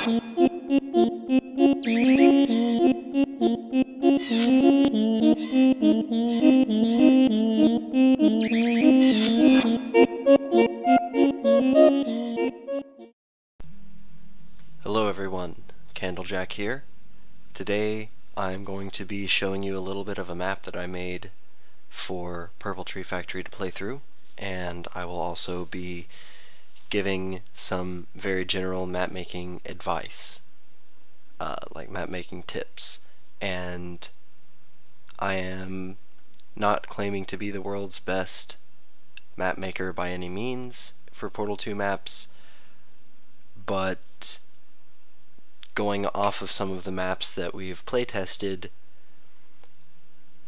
Hello everyone, Candlejack here. Today I'm going to be showing you a little bit of a map that I made for Purple Tree Factory to play through, and I will also be giving some very general map making advice, like map making tips. And I am not claiming to be the world's best map maker by any means for Portal 2 maps, but going off of some of the maps that we've playtested,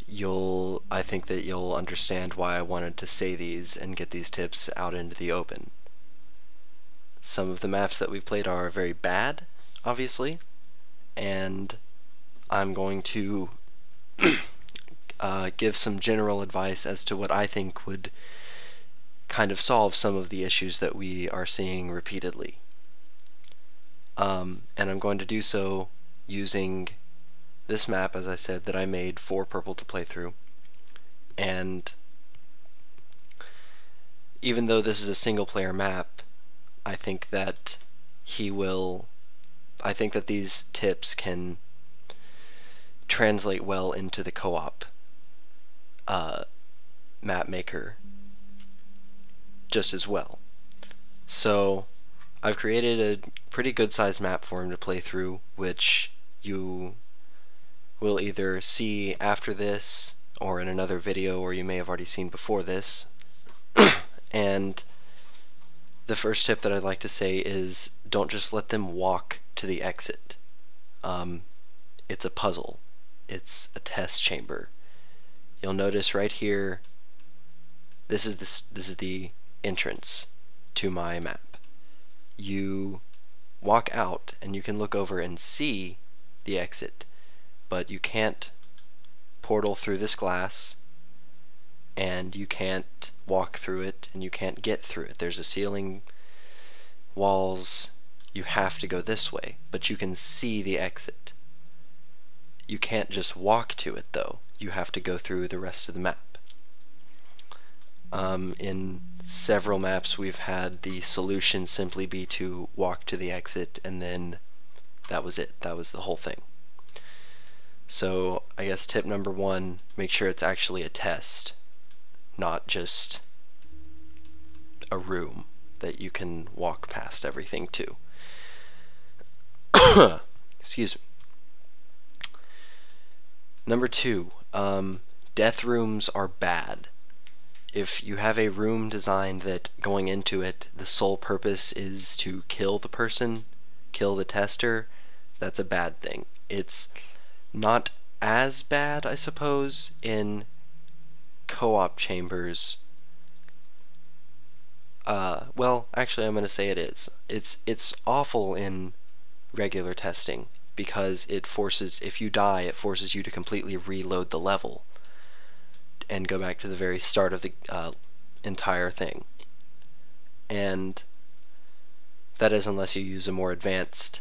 I think that you'll understand why I wanted to say these and get these tips out into the open. Some of the maps that we've played are very bad, obviously, and I'm going to give some general advice as to what I think would kind of solve some of the issues that we are seeing repeatedly. And I'm going to do so using this map, as I said, that I made for Purple to play through. And even though this is a single player map, I think that these tips can translate well into the co-op map maker just as well. So I've created a pretty good sized map for him to play through, which you will either see after this or in another video, or you may have already seen before this. And the first tip that I'd like to say is don't just let them walk to the exit. It's a puzzle. It's a test chamber. You'll notice right here, this is the entrance to my map. You walk out and you can look over and see the exit, but you can't portal through this glass, and you can't walk through it, and you can't get through it. There's a ceiling, walls, you have to go this way, but you can see the exit. You can't just walk to it though, you have to go through the rest of the map. In several maps we've had the solution simply be to walk to the exit, and then that was it. That was the whole thing. So I guess tip number one, make sure it's actually a test, not just a room that you can walk past everything to. Excuse me. Number two, death rooms are bad. If you have a room designed that going into it, the sole purpose is to kill the person, kill the tester, that's a bad thing. It's not as bad, I suppose, in co-op chambers. Well, actually I'm going to say it is. It's awful in regular testing, because it forces, if you die, it forces you to completely reload the level and go back to the very start of the entire thing. And that is unless you use a more advanced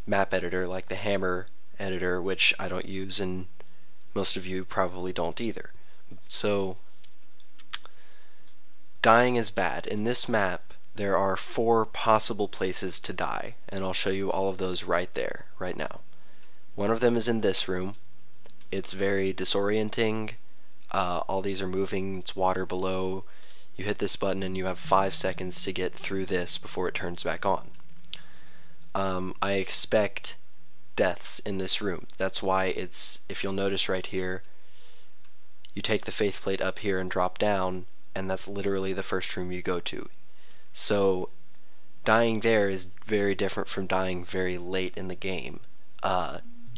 map editor like the Hammer editor, which I don't use, and most of you probably don't either. So dying is bad. In this map there are 4 possible places to die, and I'll show you all of those right there, right now. One of them is in this room. It's very disorienting. All these are moving, it's water below. You hit this button and you have 5 seconds to get through this before it turns back on. I expect deaths in this room. That's why it's, if you'll notice right here, you take the faith plate up here and drop down, and that's literally the first room you go to. So dying there is very different from dying very late in the game.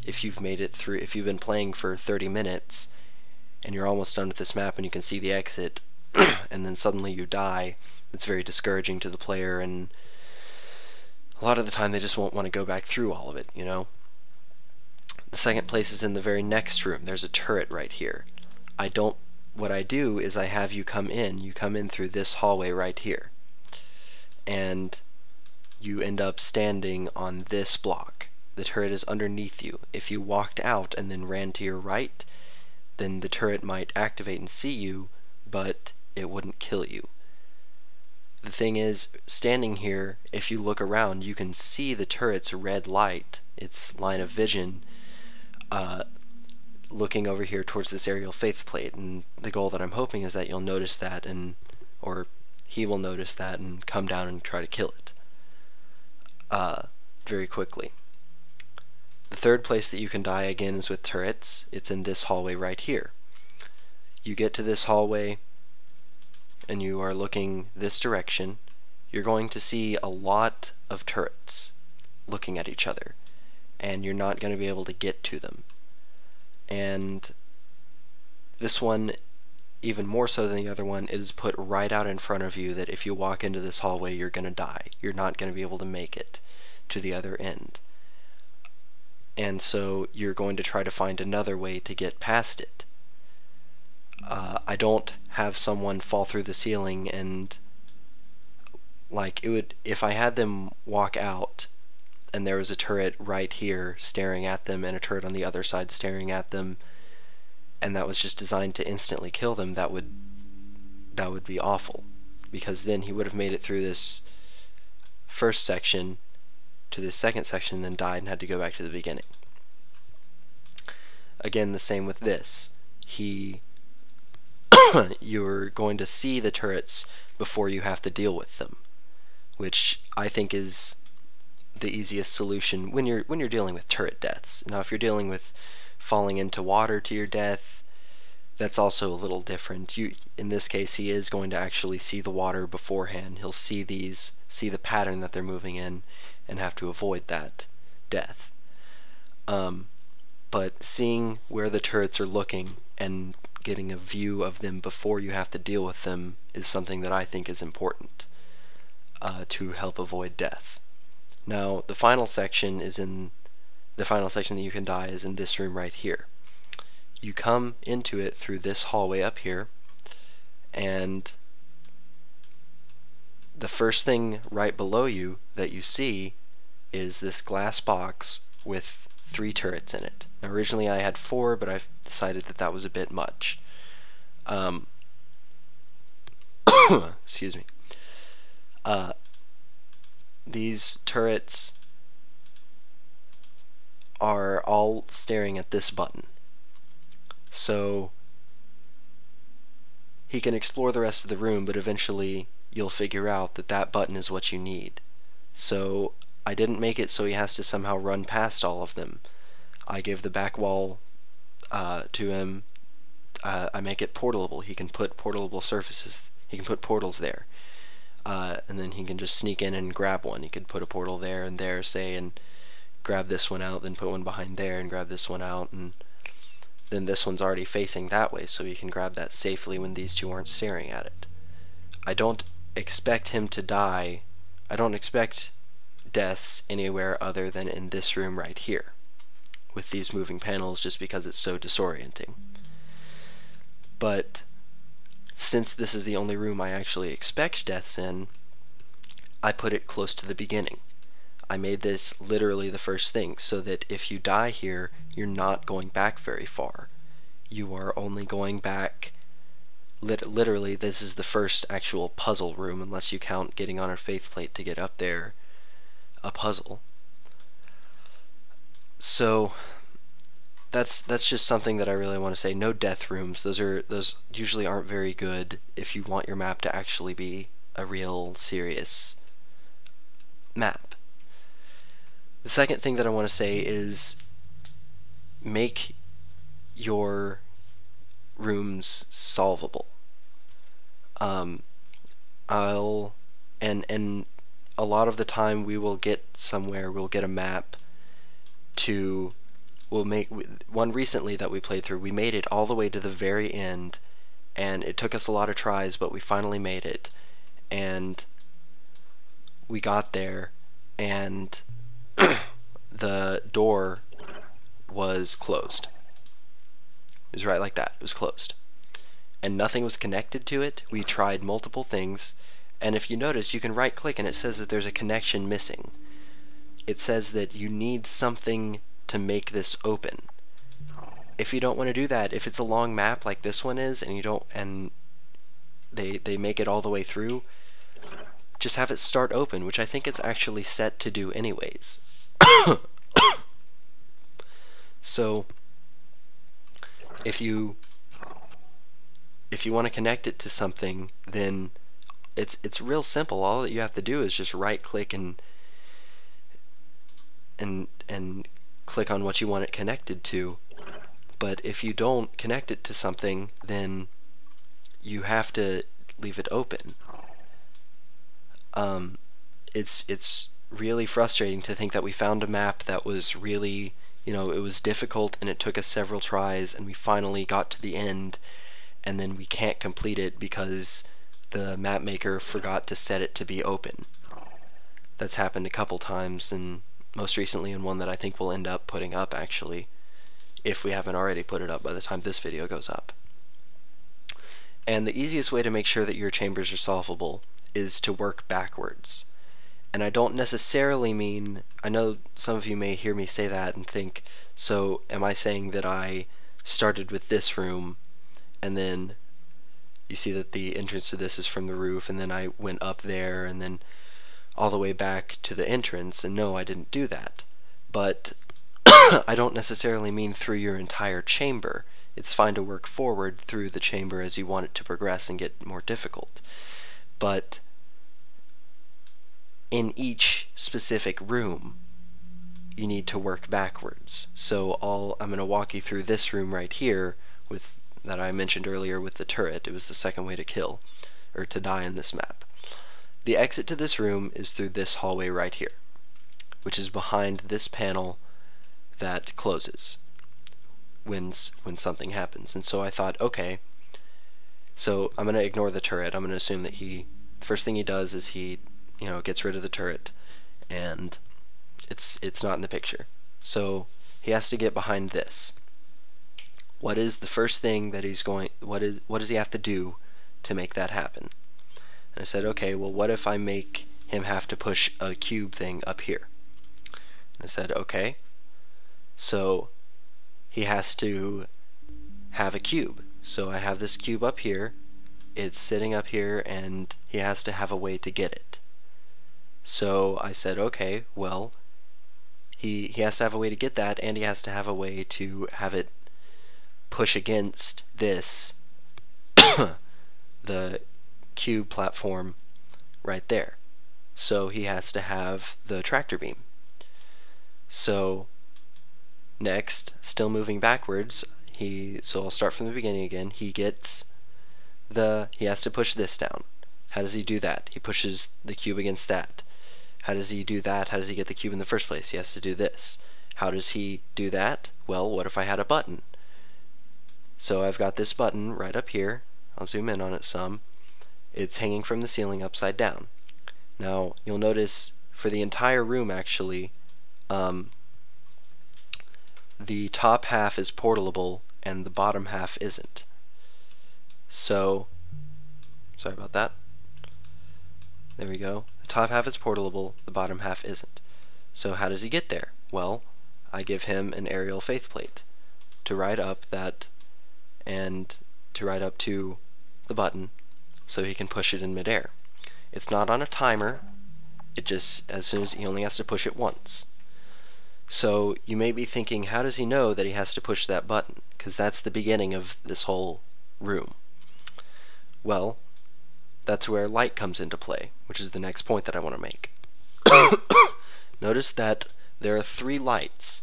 If you've made it through, if you've been playing for 30 minutes and you're almost done with this map and you can see the exit and then suddenly you die, it's very discouraging to the player, and a lot of the time they just won't want to go back through all of it, you know. The second place is in the very next room. There's a turret right here. What I do is I have you come in through this hallway right here, and you end up standing on this block. The turret is underneath you. If you walked out and then ran to your right, then the turret might activate and see you, but it wouldn't kill you. The thing is, standing here, if you look around, you can see the turret's red light, its line of vision, looking over here towards this aerial faithplate, and the goal that I'm hoping is that you'll notice that, or he will notice that and come down and try to kill it very quickly. The third place that you can die again is with turrets. It's in this hallway right here. You get to this hallway and you are looking this direction. You're going to see a lot of turrets looking at each other, and you're not going to be able to get to them. And this one, even more so than the other one, is put right out in front of you, that if you walk into this hallway, you're going to die. You're not going to be able to make it to the other end. And so you're going to try to find another way to get past it. I don't have someone fall through the ceiling and, like, it would, if I had them walk out and there was a turret right here staring at them and a turret on the other side staring at them, and that was just designed to instantly kill them, that would be awful, because then he would have made it through this first section to this second section, then died and had to go back to the beginning. Again, the same with this. You're going to see the turrets before you have to deal with them, which I think is the easiest solution when you're dealing with turret deaths. Now, if you're dealing with falling into water to your death, that's also a little different. In this case, he is going to actually see the water beforehand. He'll see the pattern that they're moving in, and have to avoid that death. But seeing where the turrets are looking and getting a view of them before you have to deal with them is something that I think is important to help avoid death. Now, the final section that you can die is in this room right here. You come into it through this hallway up here, and the first thing right below you that you see is this glass box with 3 turrets in it. Now, originally I had 4, but I've decided that that was a bit much. Excuse me. These turrets are all staring at this button. So he can explore the rest of the room, but eventually you'll figure out that that button is what you need. So I didn't make it so he has to somehow run past all of them. I give the back wall to him. I make it portalable. He can put portalable surfaces. He can put portals there. And then he can just sneak in and grab one. He could put a portal there and there, say, and grab this one out, then put one behind there and grab this one out, and then this one's already facing that way, so he can grab that safely when these two aren't staring at it. I don't expect him to die. I don't expect deaths anywhere other than in this room right here with these moving panels, just because it's so disorienting. But since this is the only room I actually expect deaths in, I put it close to the beginning. I made this literally the first thing, so that if you die here, you're not going back very far. You are only going back, literally, this is the first actual puzzle room, unless you count getting on a faith plate to get up there, a puzzle. So that's just something that I really want to say. No death rooms. Those usually aren't very good if you want your map to actually be a real serious map. The second thing that I want to say is make your rooms solvable. And a lot of the time we will get somewhere, we'll get a map to, we'll make one recently that we played through. We made it all the way to the very end, and it took us a lot of tries, but we finally made it, and we got there, and the door was closed. It was right like that. It was closed. And nothing was connected to it. We tried multiple things, And if you notice, you can right click and it says that there's a connection missing. It says that you need something to make this open. If you don't want to do that, if it's a long map like this one is, and you don't, and they make it all the way through, just have it start open, which I think it's actually set to do anyways. So if you want to connect it to something, then it's real simple. All that you have to do is just right click and click on what you want it connected to. But if you don't connect it to something, then you have to leave it open. It's really frustrating to think that we found a map that was really, it was difficult and it took us several tries and we finally got to the end, and then we can't complete it because the map maker forgot to set it to be open. That's happened a couple times, and most recently in one that I think we'll end up putting up, actually, if we haven't already put it up by the time this video goes up. And the easiest way to make sure that your chambers are solvable is to work backwards. And I don't necessarily mean, I know some of you may hear me say that and think, so am I saying that I started with this room and then you see that the entrance to this is from the roof, and then I went up there and then all the way back to the entrance, and no, I didn't do that. But I don't necessarily mean through your entire chamber. It's fine to work forward through the chamber as you want it to progress and get more difficult. But in each specific room, you need to work backwards. So I'm going to walk you through this room right here with that I mentioned earlier with the turret. It was the second way to kill, or to die in this map. The exit to this room is through this hallway right here, which is behind this panel that closes when something happens. And so I thought, okay, so I'm going to ignore the turret. I'm going to assume that the first thing he does is he gets rid of the turret, and it's not in the picture. So he has to get behind this. What is the first thing that what does he have to do to make that happen? And I said, okay, well, what if I make him have to push a cube thing up here? And I said, okay, so he has to have a cube. So I have this cube up here, it's sitting up here, and he has to have a way to get it. So I said, okay, well, he has to have a way to get that, and he has to have a way to have it push against this the cube platform right there. So he has to have the tractor beam. So next, still moving backwards, so I'll start from the beginning again. He has to push this down. How does he do that? He pushes the cube against that. How does he do that? How does he get the cube in the first place? He has to do this. How does he do that? Well, what if I had a button? So I've got this button right up here. I'll zoom in on it some. It's hanging from the ceiling upside down. Now you'll notice for the entire room, actually, the top half is portable and the bottom half isn't. So, sorry about that. There we go. The top half is portable, the bottom half isn't. So how does he get there? Well, I give him an aerial faithplate to ride up that, and to ride up to the button so he can push it in midair. It's not on a timer, it just, as soon as he only has to push it once. So you may be thinking, how does he know that he has to push that button? Because that's the beginning of this whole room. Well, that's where light comes into play, which is the next point that I want to make. Notice that there are 3 lights,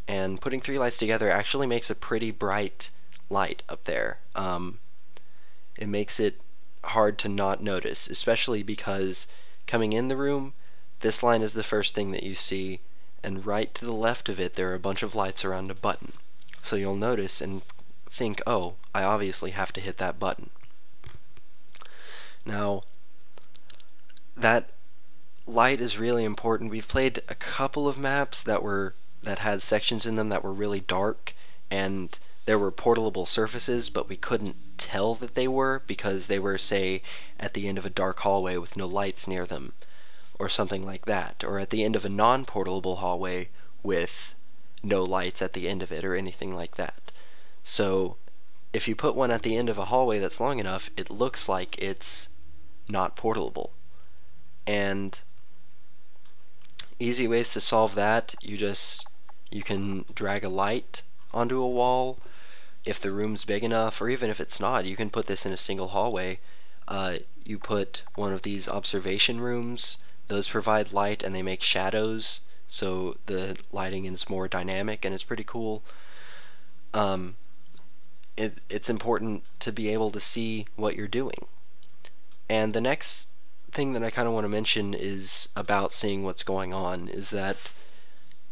and putting 3 lights together actually makes a pretty bright light up there. It makes it hard to not notice, especially because coming in the room, this line is the first thing that you see, and right to the left of it there are a bunch of lights around a button. So you'll notice and think, oh, I obviously have to hit that button. Now, that light is really important. We've played a couple of maps that had sections in them that were really dark, and there were portable surfaces, but we couldn't tell that they were because they were, say, at the end of a dark hallway with no lights near them, or something like that, or at the end of a non-portable hallway with no lights at the end of it, or anything like that. So if you put one at the end of a hallway that's long enough, it looks like it's not portable. And easy ways to solve that, you can drag a light onto a wall if the room's big enough, or even if it's not, you can put this in a single hallway. You put one of these observation rooms. Those provide light and they make shadows, so the lighting is more dynamic and it's pretty cool. It's important to be able to see what you're doing. And the next thing that I kind of want to mention is about seeing what's going on, is that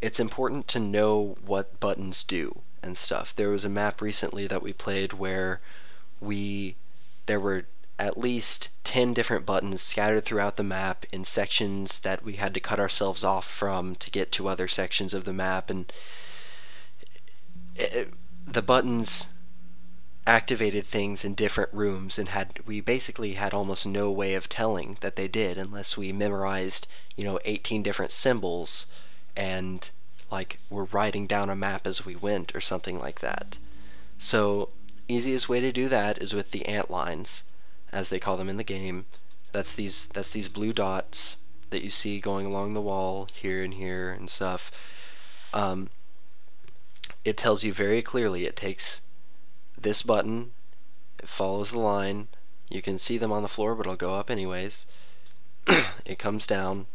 it's important to know what buttons do and stuff. There was a map recently that we played where there were at least 10 different buttons scattered throughout the map in sections that we had to cut ourselves off from to get to other sections of the map, and the buttons activated things in different rooms, and we basically had almost no way of telling that they did unless we memorized 18 different symbols and like we're writing down a map as we went or something like that. So easiest way to do that is with the ant lines, as they call them in the game. That's these blue dots that you see going along the wall here and here and stuff. It tells you very clearly, it takes this button, it follows the line, you can see them on the floor but it'll go up anyways. It comes down,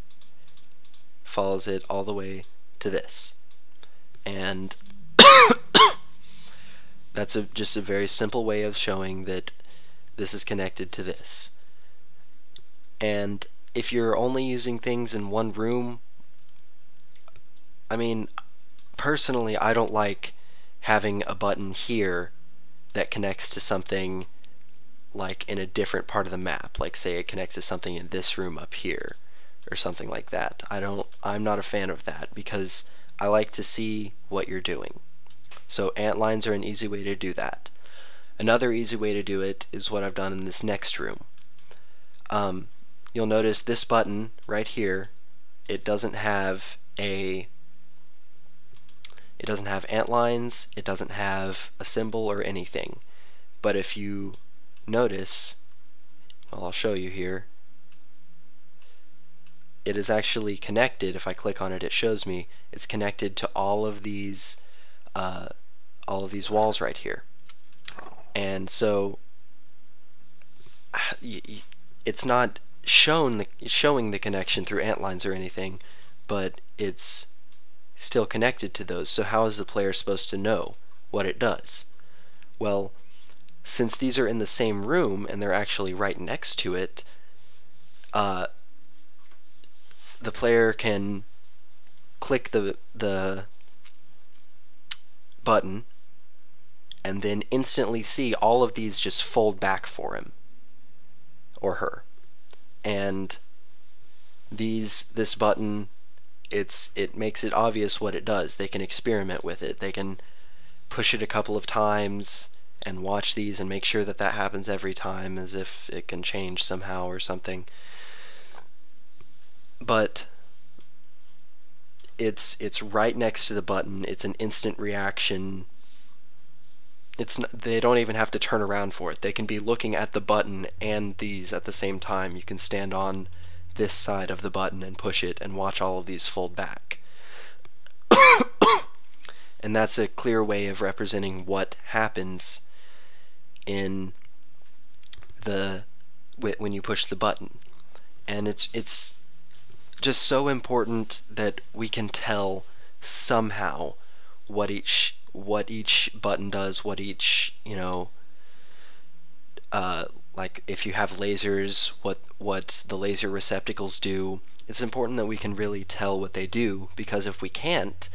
follows it all the way to this, and that's just a very simple way of showing that this is connected to this. And if you're only using things in one room, I mean, personally I don't like having a button here that connects to something like in a different part of the map, like say it connects to something in this room up here or something like that. I'm not a fan of that because I like to see what you're doing. So ant lines are an easy way to do that. Another easy way to do it is what I've done in this next room. You'll notice this button right here, it doesn't have ant lines, it doesn't have a symbol or anything. But if you notice, well, I'll show you here, it is actually connected. If I click on it, it shows me it's connected to all of these walls right here. And so it's not showing the connection through ant lines or anything, but it's still connected to those. So how is the player supposed to know what it does? Well, since these are in the same room and they're actually right next to it, the player can click the button and then instantly see all of these just fold back for him or her. And this button, it makes it obvious what it does. They can experiment with it. They can push it a couple of times and watch these and make sure that that happens every time, as if it can change somehow or something. But it's right next to the button. It's an instant reaction. They don't even have to turn around for it. They can be looking at the button and these at the same time. You can stand on this side of the button and push it and watch all of these fold back. And that's a clear way of representing what happens in when you push the button. And it's just so important that we can tell somehow what each button does, what each, like if you have lasers, what the laser receptacles do. It's important that we can really tell what they do, because if we can't,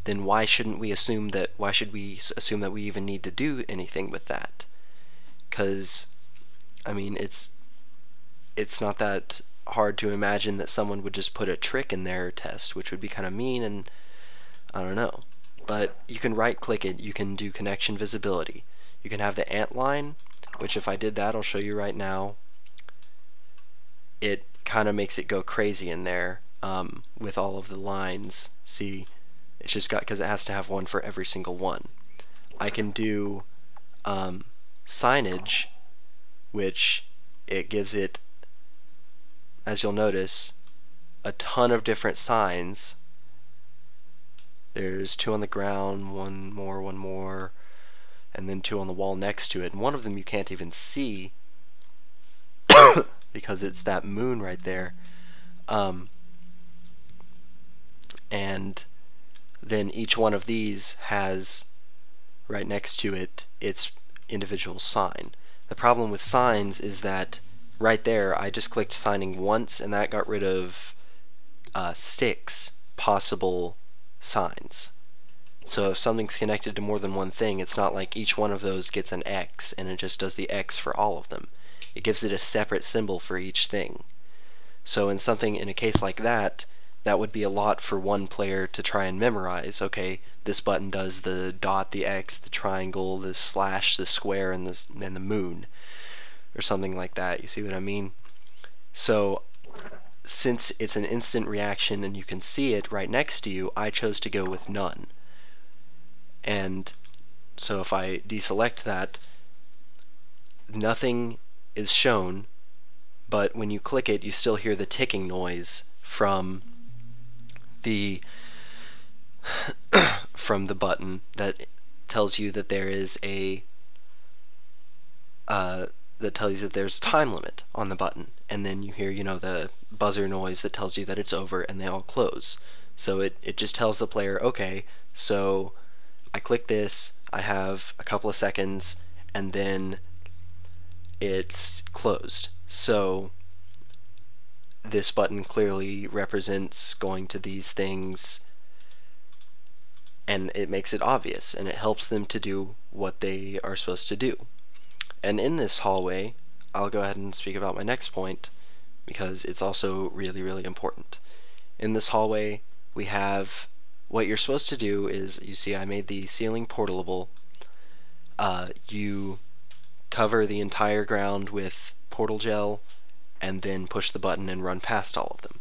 then why should we assume that we even need to do anything with that? Because I mean, it's not that hard to imagine that someone would just put a trick in their test, which would be kind of mean, and I don't know. but you can right click it, you can do connection visibility. You can have the ant line, which if I did that, I'll show you right now, it kind of makes it go crazy in there with all of the lines. See, it's just got, because it has to have one for every single one. I can do signage, which it gives it, as you'll notice, a ton of different signs. There's 2 on the ground, one more, and then 2 on the wall next to it. And one of them you can't even see because it's that moon right there. And then each one of these has right next to it its individual sign. The problem with signs is that right there I just clicked signing once and that got rid of 6 possible signs. So if something's connected to more than one thing, it's not like each one of those gets an X and it just does the X for all of them. It gives it a separate symbol for each thing. So in a case like that, that would be a lot for one player to try and memorize. Okay, this button does the dot, the X, the triangle, the slash, the square, and the moon, or something like that. You see what I mean? So since it's an instant reaction and you can see it right next to you, I chose to go with none. And so if I deselect that, nothing is shown, but when you click it, you still hear the ticking noise from the button that tells you that there is a that tells you that there's time limit on the button, and then you hear, you know, the buzzer noise that tells you that it's over, and they all close. So it just tells the player, okay, so I click this, I have a couple of seconds, and then it's closed. So this button clearly represents going to these things, and it makes it obvious, and it helps them to do what they are supposed to do. And in this hallway, I'll go ahead and speak about my next point, because it's also really, really important. In this hallway, we have what you're supposed to do is, you see I made the ceiling portalable. You cover the entire ground with portal gel, and then push the button and run past all of them.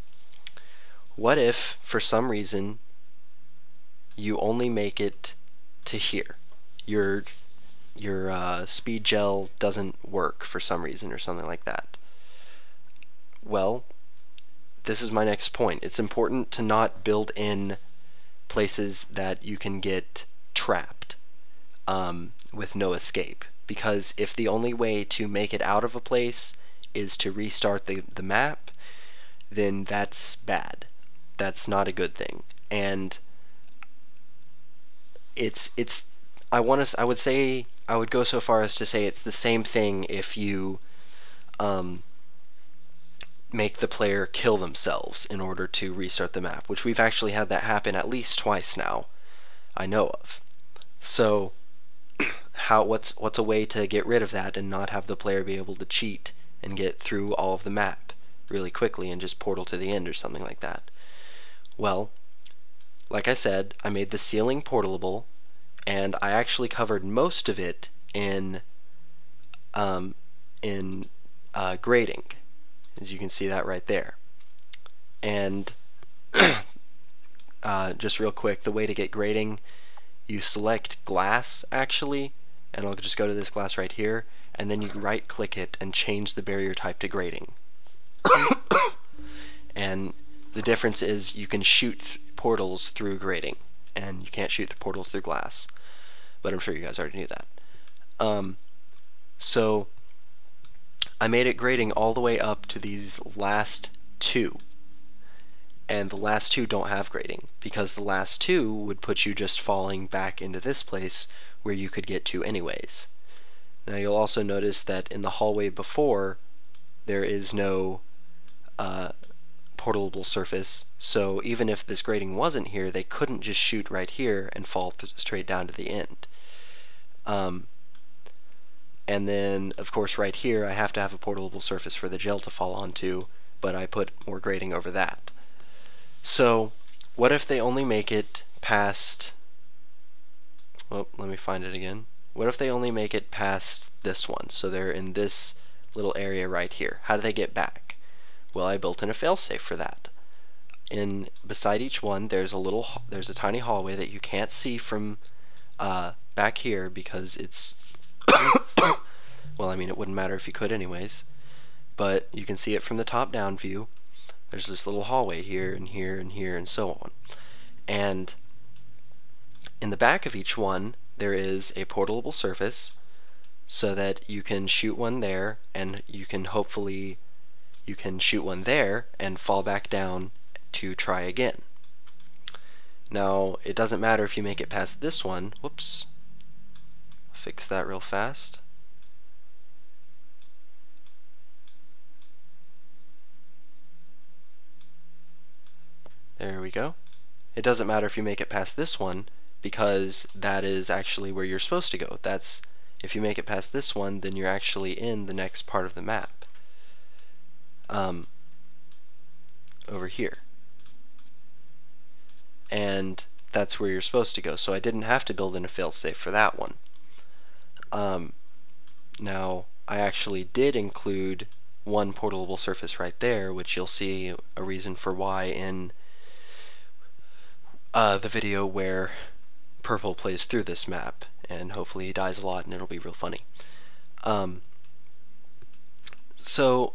What if, for some reason, you only make it to here? Your speed gel doesn't work for some reason or something like that. Well, this is my next point. It's important to not build in places that you can get trapped with no escape, because if the only way to make it out of a place is to restart the map, then that's bad. That's not a good thing. And I would go so far as to say it's the same thing if you make the player kill themselves in order to restart the map, which we've actually had that happen at least twice now, I know of. So what's a way to get rid of that and not have the player be able to cheat and get through all of the map really quickly and just portal to the end or something like that? Well, like I said, I made the ceiling portalable, and I actually covered most of it in grading, as you can see that right there. And just real quick, the way to get grading, you select glass actually, and I'll just go to this glass right here, and then you right click it and change the barrier type to grading. And the difference is you can shoot portals through grading, and you can't shoot the portals through glass, but I'm sure you guys already knew that. So I made it grading all the way up to these last 2, and the last 2 don't have grading, because the last 2 would put you just falling back into this place where you could get to anyways. Now you'll also notice that in the hallway before, there is no portalable surface, so even if this grading wasn't here, they couldn't just shoot right here and fall straight down to the end. And then, of course, right here I have to have a portalable surface for the gel to fall onto, but I put more grading over that. So what if they only make it past well, let me find it again. What if they only make it past this one? So they're in this little area right here. How do they get back? Well, I built in a failsafe for that. Beside each one, there's a tiny hallway that you can't see from back here because it's well, I mean, it wouldn't matter if you could anyways, but you can see it from the top-down view. There's this little hallway here and here and here and so on. And in the back of each one, there is a portable surface so that you can shoot one there, and you can shoot one there and fall back down to try again. Now, it doesn't matter if you make it past this one. Whoops. Fix that real fast. There we go. It doesn't matter if you make it past this one, because that is actually where you're supposed to go. That's, if you make it past this one, then you're actually in the next part of the map. Over here. And that's where you're supposed to go. So I didn't have to build in a failsafe for that one. Now, I actually did include one portable surface right there, which you'll see a reason for why in the video where Purple plays through this map, and hopefully he dies a lot and it'll be real funny. So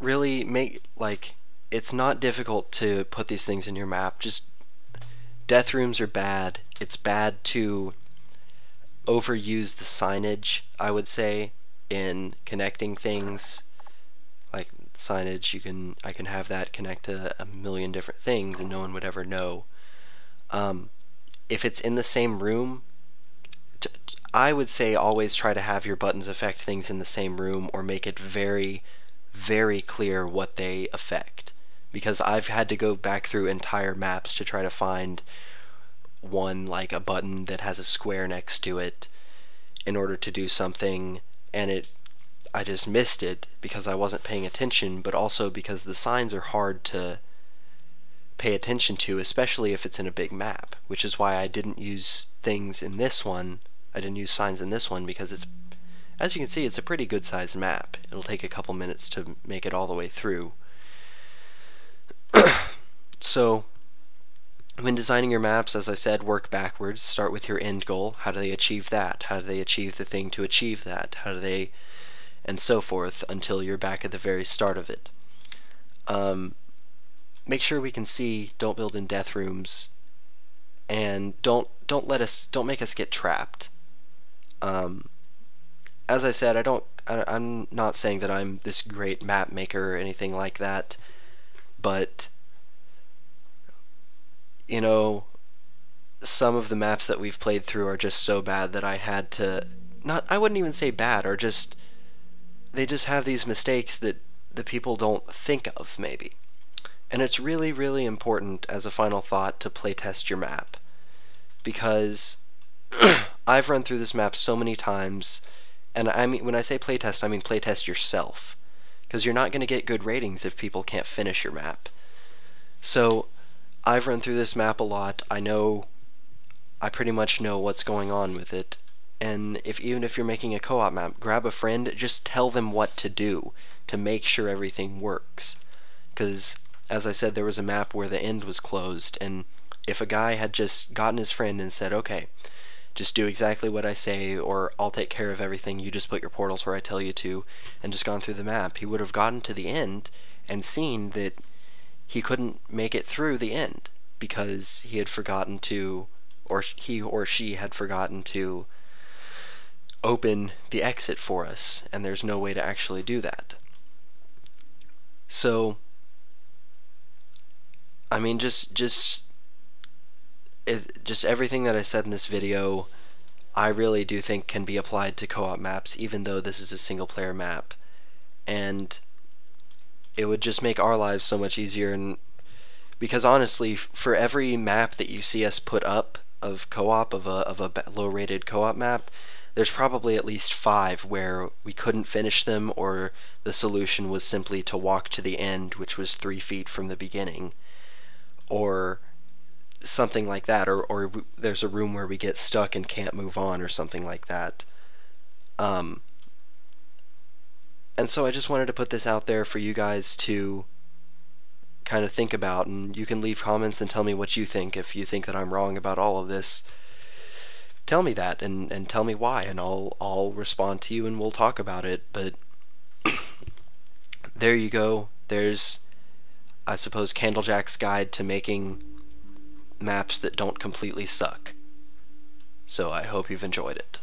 really it's not difficult to put these things in your map. Just death rooms are bad. It's bad to overuse the signage, I would say, in connecting things. Like signage, I can have that connect to a million different things and no one would ever know. If it's in the same room, I would say always try to have your buttons affect things in the same room, or make it very, very clear what they affect. Because I've had to go back through entire maps to try to find one, like a button that has a square next to it, in order to do something, and I just missed it because I wasn't paying attention, but also because the signs are hard to pay attention to, especially if it's in a big map, which is why I didn't use things in this one. I didn't use signs in this one because it's, as you can see, it's a pretty good sized map. It'll take a couple minutes to make it all the way through. So when designing your maps, as I said, work backwards. Start with your end goal. How do they achieve that? How do they achieve the thing to achieve that? How do they, and so forth, until you're back at the very start of it. Make sure we can see. Don't build in death rooms, and don't make us get trapped. As I said, I'm not saying that I'm this great map maker or anything like that, but you know, some of the maps that we've played through are just so bad that I had to, I wouldn't even say bad, or just, they just have these mistakes that the people don't think of, maybe. And it's really, really important, as a final thought, to playtest your map. Because I've run through this map so many times, and I mean, when I say playtest, I mean playtest yourself. Because you're not going to get good ratings if people can't finish your map. So I've run through this map a lot. I pretty much know what's going on with it. And even if you're making a co-op map, grab a friend, just tell them what to do to make sure everything works. Because, as I said, there was a map where the end was closed, and if a guy had just gotten his friend and said, okay, just do exactly what I say, or I'll take care of everything, you just put your portals where I tell you to, and just gone through the map, he would have gotten to the end and seen that he couldn't make it through the end because he had forgotten to, or he or she had forgotten to open the exit for us, and there's no way to actually do that. So I mean, just everything that I said in this video, I really do think can be applied to co-op maps, even though this is a single player map. And it would just make our lives so much easier, and because honestly, for every map that you see us put up of co-op, of a low-rated co-op map, there's probably at least 5 where we couldn't finish them, or the solution was simply to walk to the end, which was 3 feet from the beginning, or something like that, or there's a room where we get stuck and can't move on or something like that. And so I just wanted to put this out there for you guys to kind of think about, and you can leave comments and tell me what you think. If you think that I'm wrong about all of this, tell me that, and tell me why, and I'll respond to you and we'll talk about it. But there you go. There's, I suppose, Candlejack's guide to making maps that don't completely suck. So I hope you've enjoyed it.